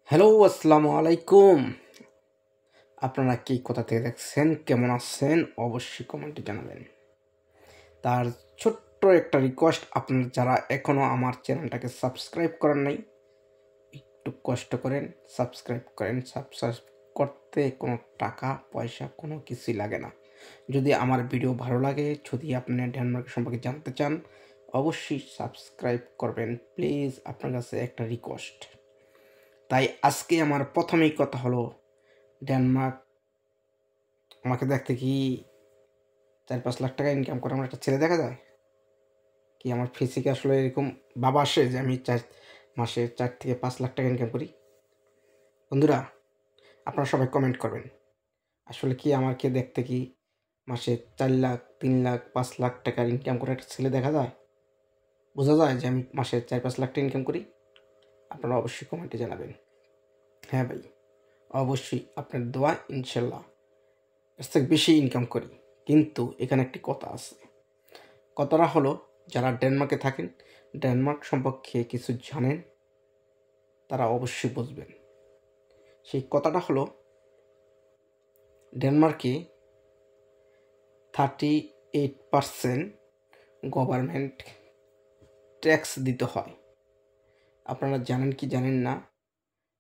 Hello, আসসালামু আলাইকুম। আপনারা কি কোথা থেকে দেখছেন, কেমন আছেন অবশ্যই কমেন্টে জানাবেন। তার ছোট্ট একটা রিকোয়েস্ট, আপনারা যারা এখনও আমার চ্যানেলটাকে সাবস্ক্রাইব করেন নাই, একটু কষ্ট করেন, সাবস্ক্রাইব করেন। সাবস্ক্রাইব করতে কোনো টাকা পয়সা কোনো কিছুই লাগে না। যদি আমার ভিডিও ভালো লাগে, যদি আপনি ডেনমার্ক সম্পর্কে জানতে চান, অবশ্যই সাবস্ক্রাইব করবেন প্লিজ। আপনার কাছে একটা রিকোয়েস্ট। তাই আজকে আমার প্রথমেই কথা হলো, ডেনমার্ক আমাকে দেখতে কি 4-5 লাখ টাকা ইনকাম করে আমার একটা ছেলে দেখা যায়? কি আমার ফিজিকে আসলে এরকম ভাব আসে যে আমি মাসে 4 থেকে 5 লাখ টাকা ইনকাম করি? বন্ধুরা, আপনারা সবাই কমেন্ট করবেন। আসলে কি আমাকে দেখতে কি মাসে 4 লাখ, 3 লাখ, 5 লাখ টাকার ইনকাম করে একটা ছেলে দেখা যায়? বোঝা যায় যে আমি মাসে 4-5 লাখ টাকা ইনকাম করি? আপনারা অবশ্যই কমেন্টে জানাবেন। হ্যাঁ ভাই, অবশ্যই আপনার দোয়া ইনশাল্লাহ এর থেকে বেশি ইনকাম করি। কিন্তু এখানে একটি কথা আছে। কথাটা হলো, যারা ডেনমার্কে থাকেন, ডেনমার্ক সম্পর্কে কিছু জানেন, তারা অবশ্যই বুঝবেন। সেই কথাটা হলো, ডেনমার্কে 38% গভর্নমেন্ট ট্যাক্স দিতে হয়। আপনারা জানেন কি জানেন না,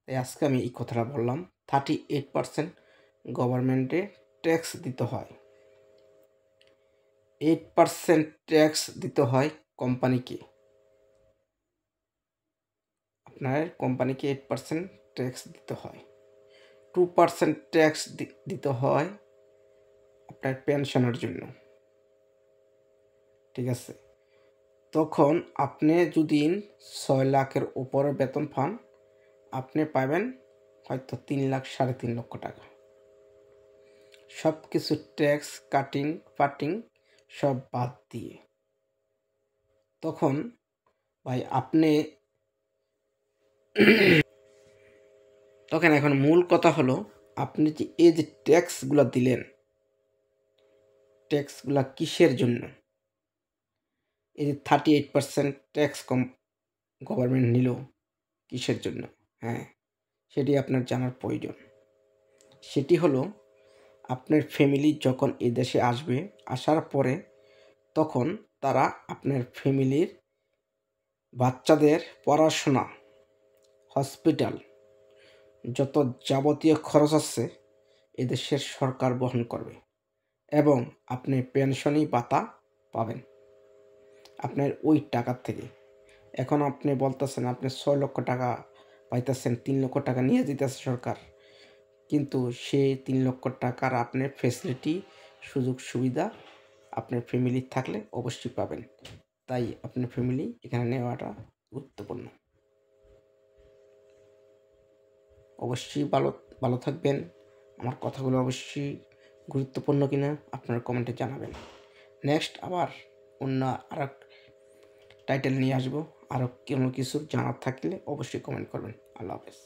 তাই আজকে আমি এই কথাটা বললাম। 38% গভর্নমেন্টে ট্যাক্স দিতে হয়। 8% ট্যাক্স দিতে হয় কোম্পানিকে। আপনার কোম্পানিকে 8% ট্যাক্স দিতে হয়। 2% ট্যাক্স দিতে হয় আপনার পেনশনের জন্য। ঠিক আছে? তখন আপনি যদি 6 লাখের উপরে বেতন পান, আপনি পাবেন হয়তো 3 লাখ, 3.5 লক্ষ টাকা। সব কিছু ট্যাক্স ফাটিং সব বাদ দিয়ে। তখন ভাই আপনি তখন এখন মূল কথা হলো, আপনি যে এই যে ট্যাক্সগুলো দিলেন, ট্যাক্সগুলো কিসের জন্য? এই যে 38% ট্যাক্স গভর্নমেন্ট নিল, কিসের জন্য? হ্যাঁ, সেটি আপনার জানার প্রয়োজন। সেটি হলো, আপনার ফ্যামিলি যখন এই দেশে আসবে, আসার পরে তখন তারা আপনার ফ্যামিলির বাচ্চাদের পড়াশোনা, হসপিটাল, যত যাবতীয় খরচ আছে এদেশের সরকার বহন করবে এবং আপনি পেনশনি ভাতা পাবেন আপনার ওই টাকার থেকে। এখন আপনি বলতেছেন আপনি 6 লক্ষ টাকা পাইতেছেন, 3 লক্ষ টাকা নিয়ে যেতেছে সরকার, কিন্তু সেই 3 লক্ষ টাকার আপনার ফ্যাসিলিটি, সুযোগ সুবিধা আপনার ফ্যামিলির থাকলে অবশ্যই পাবেন। তাই আপনার ফ্যামিলি এখানে নেওয়াটা গুরুত্বপূর্ণ। অবশ্যই ভালো ভালো থাকবেন। আমার কথাগুলো অবশ্যই গুরুত্বপূর্ণ কিনা আপনারা কমেন্টে জানাবেন। নেক্সট আবার অন্য আরেক টাইটেল নিয়ে আসবো। আরও কোনো কিছু জানার থাকলে অবশ্যই কমেন্ট করবেন। আল্লাহ হাফেজ।